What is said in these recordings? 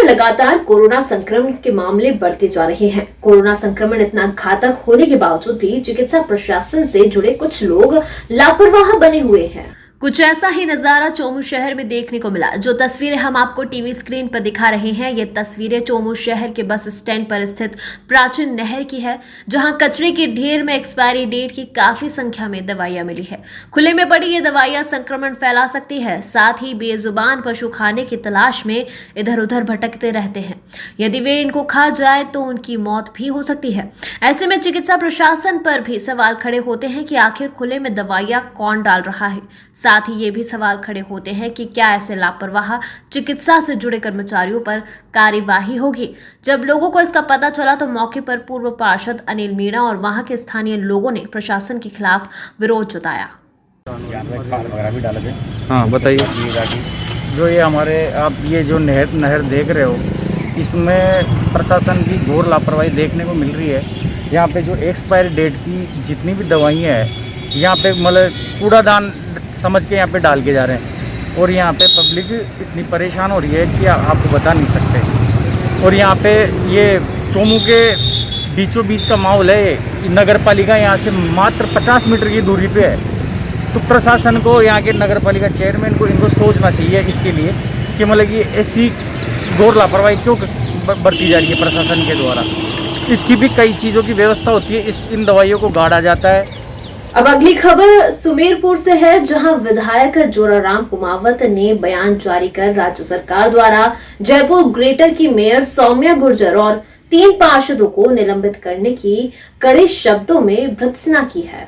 लगातार कोरोना संक्रमण के मामले बढ़ते जा रहे हैं। कोरोना संक्रमण इतना घातक होने के बावजूद भी चिकित्सा प्रशासन से जुड़े कुछ लोग लापरवाह बने हुए हैं। कुछ ऐसा ही नजारा चोमू शहर में देखने को मिला। जो तस्वीरें हम आपको टीवी स्क्रीन पर दिखा रहे हैं, ये तस्वीरें चोमू शहर के बस स्टैंड पर स्थित प्राचीन नहर की है, जहां कचरे के ढेर में एक्सपायरी डेट की काफी संख्या में दवाइयां मिली है। खुले में पड़ी ये दवाइयां संक्रमण फैला सकती है, साथ ही बेजुबान पशु खाने की तलाश में इधर उधर भटकते रहते हैं। यदि वे इनको खा जाए तो उनकी मौत भी हो सकती है। ऐसे में चिकित्सा प्रशासन पर भी सवाल खड़े होते हैं कि आखिर खुले में दवाइयां कौन डाल रहा है। साथ ही ये भी सवाल खड़े होते हैं कि क्या ऐसे लापरवाह चिकित्सा से जुड़े कर्मचारियों पर कार्यवाही होगी। जब लोगों को इसका पता चला तो मौके पर पूर्व पार्षद अनिल मीणा और वहां के स्थानीय लोगों ने प्रशासन के खिलाफ विरोध जताया। हाँ बताइए। जो ये हमारे आप ये जो नहर देख रहे हो, इसमें प्रशासन की घोर लापरवाही देखने को मिल रही है। यहाँ पे जो एक्सपायरी डेट की जितनी भी दवाइयाँ हैं, यहाँ पे मतलब कूड़ादान समझ के यहाँ पे डाल के जा रहे हैं, और यहाँ पे पब्लिक इतनी परेशान हो रही है कि आपको बता नहीं सकते। और यहाँ पे ये चोमू के बीचों बीच का माहौल है। नगर पालिका यहाँ से मात्र 50 मीटर की दूरी पे है। तो प्रशासन को, यहाँ के नगर पालिका चेयरमैन को, इनको सोचना चाहिए इसके लिए कि मतलब कि ऐसी घोर लापरवाही क्यों बरती जा रही है प्रशासन के द्वारा। इसकी भी कई चीज़ों की व्यवस्था होती है, इन दवाइयों को गाड़ा जाता है। अब अगली खबर सुमेरपुर से है, जहां विधायक जोराराम कुमावत ने बयान जारी कर राज्य सरकार द्वारा जयपुर ग्रेटर की मेयर सौम्या गुर्जर और 3 पार्षदों को निलंबित करने की कड़े शब्दों में भर्त्सना की है।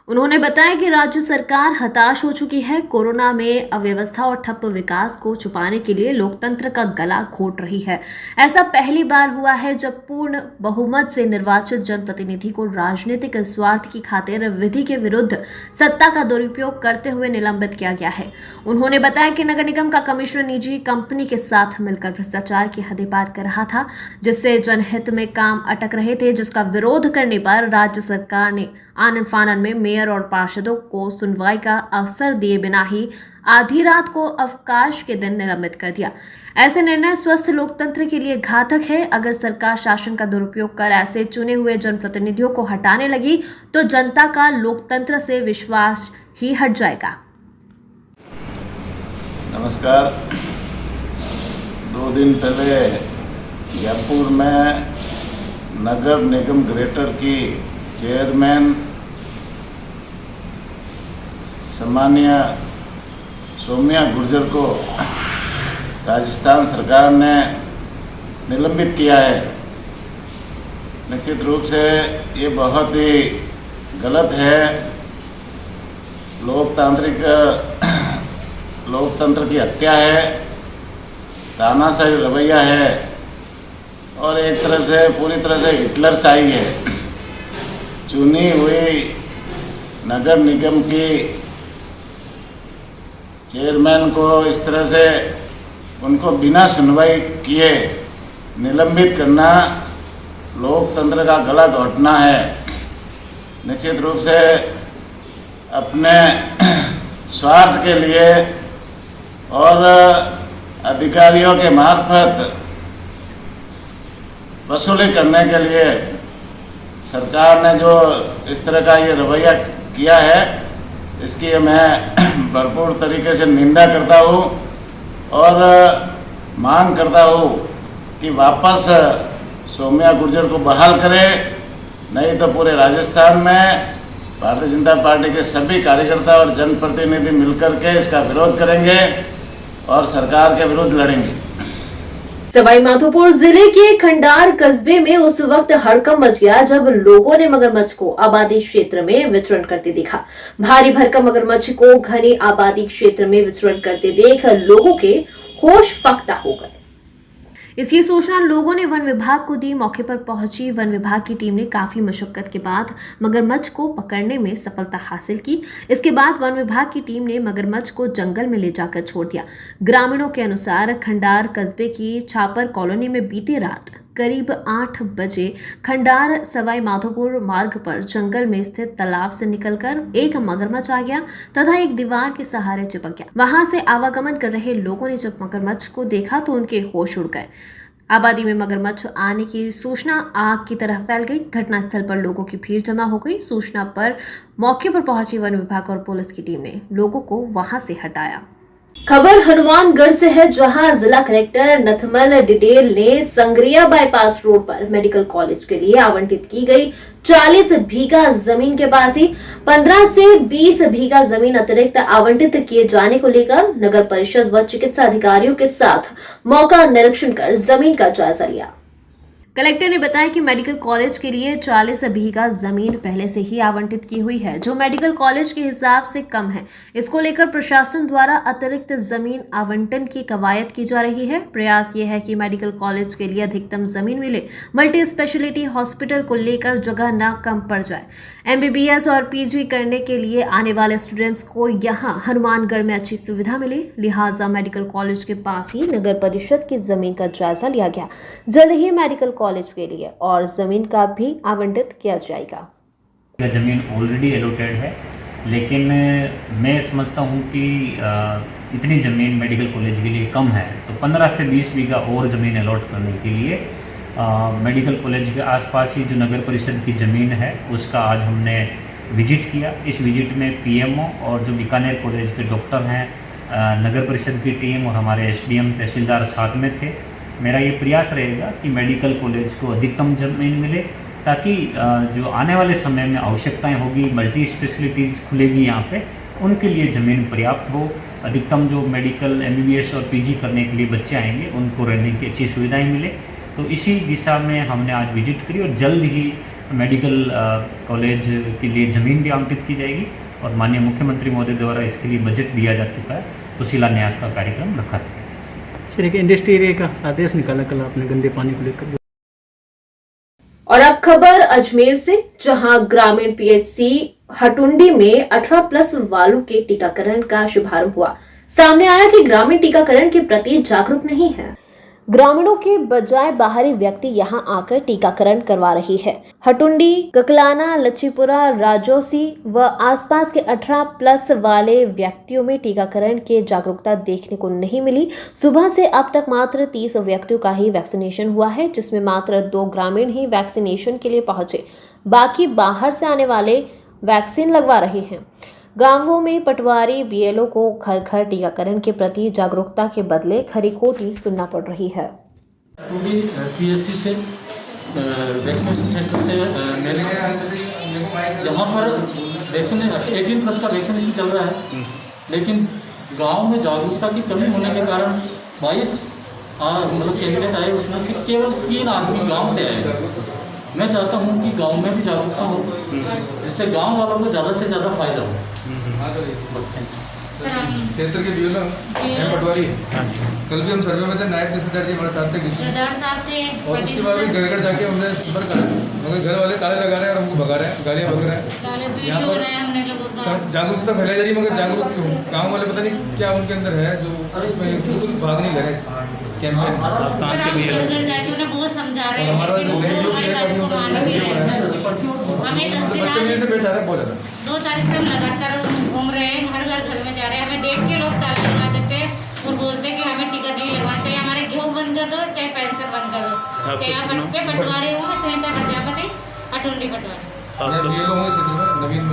उन्होंने बताया कि राज्य सरकार हताश हो चुकी है। कोरोना में अव्यवस्था और ठप विकास को छुपाने के लिए लोकतंत्र का गला घोट रही है। ऐसा पहली बार हुआ है जब पूर्ण बहुमत से निर्वाचित जनप्रतिनिधि को राजनीतिक स्वार्थ की खातिर विधि के विरुद्ध सत्ता का दुरुपयोग करते हुए निलंबित किया गया है। उन्होंने बताया कि नगर निगम का कमिश्नर निजी कंपनी के साथ मिलकर भ्रष्टाचार की हदें पार कर रहा था, जिससे जनहित में काम अटक रहे थे, जिसका विरोध करने पर राज्य सरकार ने आनन फानन में मेयर और पार्षदों को सुनवाई का अवसर दिए बिना ही आधी रात को अवकाश के दिन निलंबित कर दिया। ऐसे निर्णय स्वस्थ लोकतंत्र के लिए घातक है। अगर सरकार शासन का दुरुपयोग कर ऐसे चुने हुए जनप्रतिनिधियों को हटाने लगी तो जनता का लोकतंत्र से विश्वास ही हट जाएगा। नमस्कार। 2 दिन पहले जयपुर में नगर निगम ग्रेटर की चेयरमैन सम्मानीय सौम्या गुर्जर को राजस्थान सरकार ने निलंबित किया है। निश्चित रूप से ये बहुत ही गलत है। लोकतंत्र की हत्या है, तानाशाही रवैया है, और एक तरह से पूरी तरह से हिटलरशाही है। चुनी हुई नगर निगम की चेयरमैन को इस तरह से उनको बिना सुनवाई किए निलंबित करना लोकतंत्र का गला घोटना है। निश्चित रूप से अपने स्वार्थ के लिए और अधिकारियों के मार्फत वसूली करने के लिए सरकार ने जो इस तरह का ये रवैया किया है, इसकी मैं भरपूर तरीके से निंदा करता हूँ और मांग करता हूँ कि वापस सौम्या गुर्जर को बहाल करे, नहीं तो पूरे राजस्थान में भारतीय जनता पार्टी के सभी कार्यकर्ता और जनप्रतिनिधि मिलकर के इसका विरोध करेंगे और सरकार के विरुद्ध लड़ेंगे। सवाई माधोपुर जिले के खंडार कस्बे में उस वक्त हड़कंप मच गया जब लोगों ने मगरमच्छ को आबादी क्षेत्र में विचरण करते देखा। भारी भरकम मगरमच्छ को घने आबादी क्षेत्र में विचरण करते देख लोगों के होश फक्ता हो गए। इसकी सूचना लोगों ने वन विभाग को दी। मौके पर पहुंची वन विभाग की टीम ने काफी मशक्कत के बाद मगरमच्छ को पकड़ने में सफलता हासिल की। इसके बाद वन विभाग की टीम ने मगरमच्छ को जंगल में ले जाकर छोड़ दिया। ग्रामीणों के अनुसार खंडार कस्बे की छापर कॉलोनी में बीती रात करीब 8 बजे खंडार सवाई माधोपुर मार्ग पर जंगल में स्थित तालाब से निकलकर एक मगरमच्छ आ गया तथा एक दीवार के सहारे चिपक गया। वहां से आवागमन कर रहे लोगों ने जब मगरमच्छ को देखा तो उनके होश उड़ गए। आबादी में मगरमच्छ आने की सूचना आग की तरह फैल गई। घटनास्थल पर लोगों की भीड़ जमा हो गई। सूचना पर मौके पर पहुंची वन विभाग और पुलिस की टीम ने लोगों को वहां से हटाया। खबर हनुमानगढ़ से है, जहां जिला कलेक्टर नथमल डिडेल ने संग्रिया बाईपास रोड पर मेडिकल कॉलेज के लिए आवंटित की गई 40 बीघा जमीन के पास ही 15 से 20 बीघा जमीन अतिरिक्त आवंटित किए जाने को लेकर नगर परिषद व चिकित्सा अधिकारियों के साथ मौका निरीक्षण कर जमीन का जायजा लिया। कलेक्टर ने बताया कि मेडिकल कॉलेज के लिए 40 बीघा जमीन पहले से ही आवंटित की हुई है, जो मेडिकल कॉलेज के हिसाब से कम है। इसको लेकर प्रशासन द्वारा अतिरिक्त जमीन आवंटन की कवायद की जा रही है। प्रयास ये है कि मेडिकल कॉलेज के लिए अधिकतम जमीन मिले। मल्टी स्पेशलिटी हॉस्पिटल को लेकर जगह न कम पड़ जाए। MBBS और PG करने के लिए आने वाले स्टूडेंट्स को यहाँ हनुमानगढ़ में अच्छी सुविधा मिले, लिहाजा मेडिकल कॉलेज के पास ही नगर परिषद की जमीन का जायजा लिया गया। जल्द ही मेडिकल कॉलेज के लिए और जमीन का भी आवंटित किया जाएगा। जमीन ऑलरेडी एलोटेड है, लेकिन मैं समझता हूँ कि इतनी ज़मीन मेडिकल कॉलेज के लिए कम है, तो 15 से 20 बीघा और ज़मीन अलॉट करने के लिए मेडिकल कॉलेज के आसपास ही जो नगर परिषद की ज़मीन है उसका आज हमने विजिट किया। इस विजिट में PMO और जो बीकानेर कॉलेज के डॉक्टर हैं, नगर परिषद की टीम और हमारे SDM तहसीलदार साथ में थे। मेरा ये प्रयास रहेगा कि मेडिकल कॉलेज को अधिकतम ज़मीन मिले, ताकि जो आने वाले समय में आवश्यकताएं होगी, मल्टी स्पेशलिटीज़ खुलेगी यहाँ पे, उनके लिए ज़मीन पर्याप्त हो। अधिकतम जो मेडिकल MBBS और PG करने के लिए बच्चे आएंगे उनको रहने की अच्छी सुविधाएं मिले। तो इसी दिशा में हमने आज विजिट करी और जल्द ही मेडिकल कॉलेज के लिए ज़मीन भी आवंटित की जाएगी और माननीय मुख्यमंत्री महोदय द्वारा इसके लिए बजट दिया जा चुका है, तो शिलान्यास का कार्यक्रम रखा जाएगा। एक इंडस्ट्री एरिया का आदेश निकाला कल आपने गंदे पानी को लेकर। और अब खबर अजमेर से, जहां ग्रामीण PHC हटुंडी में 18+ वालों के टीकाकरण का शुभारंभ हुआ। सामने आया कि ग्रामीण टीकाकरण के प्रति जागरूक नहीं है। ग्रामीणों के बजाय बाहरी व्यक्ति यहां आकर टीकाकरण करवा रही है। हटुंडी, ककलाना, लच्छीपुरा, राजौसी व आसपास के 18+ वाले व्यक्तियों में टीकाकरण के जागरूकता देखने को नहीं मिली। सुबह से अब तक मात्र 30 व्यक्तियों का ही वैक्सीनेशन हुआ है, जिसमें मात्र 2 ग्रामीण ही वैक्सीनेशन के लिए पहुंचे। बाकी बाहर से आने वाले वैक्सीन लगवा रहे हैं। गांवों में पटवारी BLO को घर घर टीकाकरण के प्रति जागरूकता के बदले खरीखोटी सुनना पड़ रही है। PSC से वैक्सीनेशन सेंटर से मैंने यहाँ पर वैक्सीनेशन 18+ का वैक्सीनेशन चल रहा है, लेकिन गांव में जागरूकता की कमी होने के कारण 22 मतलब कैंडिडेट आए, उसमें से केवल 3 आदमी गांव से आए। मैं चाहता हूं कि गांव में भी जागरूकता हो, जिससे गांव वालों को ज़्यादा से ज़्यादा फायदा हो। क्षेत्र के BLO हैं पटवारी। कल भी हम सर्वे में थे, नायब तहसीलदार जी हमारे साथ थे, और उसके बाद भी घर घर जाके हमने संपर्क करा, मगर घर वाले ताले लगा रहे हैं और हमको भगा रहे हैं, गालियाँ बक रहे हैं। यहाँ पर जागरूकता फैलाई जा रही है, मगर जागरूक गाँव वाले पता नहीं क्या उनके अंदर है जो उसमें बिल्कुल भाग नहीं ले रहे कैंपेन। हमें 10 दिन आज 2 तारीख से हम लगातार घूम रहे हैं, घर में जा रहे हैं। हमें देख के लोग ताला लगा देते हैं और बोलते हैं कि हमें टिकट नहीं लगवाना चाहिए, हमारे गेहूँ बंद कर दो, चाहे पेंशन बंद कर दो। चाहे आप पटवारी हूँ मैं, सुनीता प्रजापति, हटुंडी पटवारी। नवीन